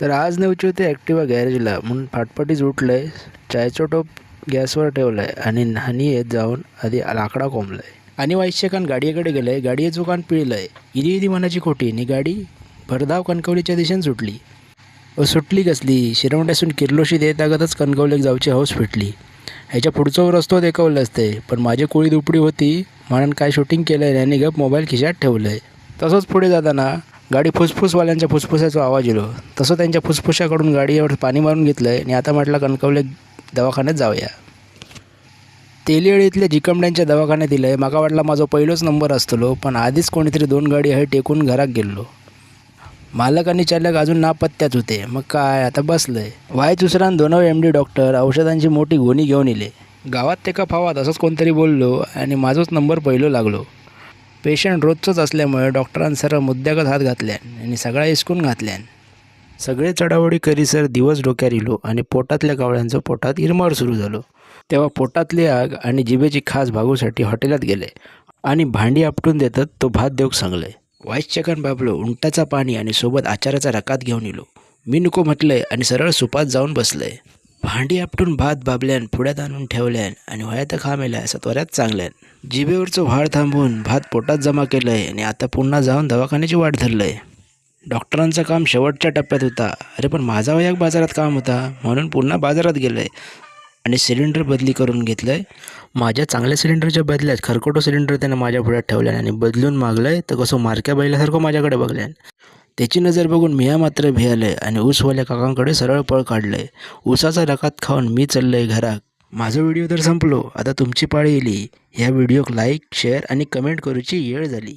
तर आज न्यायची होती ॲक्टिवा गॅरेजला म्हणून फाटफाटीच उठलंय, चायचा टोप गॅसवर ठेवलाय आणि न्हाणी येत जाऊन आधी लाकडा कोंबलाय आणि वाईशेकान गाडीकडे गेलंय. गाडीचं कान पिळलंय. इदी इदी मनाची खोटी आणि गाडी भरधाव कणकवलीच्या दिशेने सुटली. सुटली कसली, शिरवंड्यासून किर्लोशी देत आगतच कणकवलीक जाऊची हौस फिटली. ह्याच्या पुढचा रस्तो देखावलं असते, पण माझी कोळी दुपडी होती म्हणून काय शूटिंग केलंय आणि गप मोबाईल खिशात ठेवलंय. तसंच पुढे जाताना गाडी फुसफुसवाल्यांच्या फुसफुसाचा आवाज येलो. तसं त्यांच्या फुसफुसाकडून गाडीवर पाणी मारून घेतलंय आणि आता म्हटलं कणकवली दवाखान्यात जाऊया. तेलीअळीतल्या जिकमड्यांच्या दवाखान्यात दिलंय. माका वाटला माझा पहिलोच नंबर असतलो, पण आधीच कोणीतरी 2 गाडी आहे टेकून घरात गेलो. मालक आणि चालक अजून नापत्त्याच होते. मग काय आता बसलंय. वाय दुसऱ्यान 2 MD डॉक्टर औषधांची मोठी गोणी घेऊन इले. गावात ते का फावात असंच कोणतरी बोललो आणि माझाच नंबर पहिलो लागलो. पेशंट रोजचंच असल्यामुळे डॉक्टरांनी सरळ मुद्द्यागत हात घातल्यान आणि सगळा इसकून घातल्यान. सगळे चढावडी करीसर दिवस डोक्यार इलो आणि पोटातल्या कावळ्यांचं पोटात इरमार सुरू झालो. तेव्हा पोटातली आग आणि जिभेची खास भागूसाठी हॉटेलात गेले आणि भांडी आपटून देतात तो भात देऊक सांगले. वाईस चकन बाबलो उंटाचा पाणी आणि सोबत आचाराचा रकात घेऊन इलो. मी नको म्हटलंय आणि सरळ सुपात जाऊन बसलंय. भांडी आपटून भात बाबल्यान पुढ्यात आणून ठेवल्यान आणि व्हायचं खामेल्या असं त्वऱ्यात चांगल्यान. जिभेवरचं व्हाळ थांबवून भात पोटात जमा केलंय आणि आता पुन्हा जाऊन दवाखान्याची वाट धरलंय. डॉक्टरांचं काम शेवटच्या टप्प्यात होता. अरे पण माझा वयाक बाजारात काम होता म्हणून पुन्हा बाजारात गेलंय आणि सिलेंडर बदली करून घेतलंय. माझ्या चांगल्या सिलेंडरच्या बदल्यात खरकोटो सिलेंडर त्यानं माझ्या पुढ्यात ठेवल्यान आणि बदलून मागलंय तर कसं मारक्या बैलासारखं माझ्याकडे बघल्यान. त्याची नजर बघून मिया मात्र भियालंय आणि ऊसवाल्या काकांकडे सरळ पळ काढलंय. ऊसाचा रकात खाऊन मी चाललंय घरात. माझा व्हिडिओ तर संपलो. आता तुमची पाळी येली. ह्या व्हिडिओक लाईक, शेअर आणि कमेंट करूची वेळ झाली.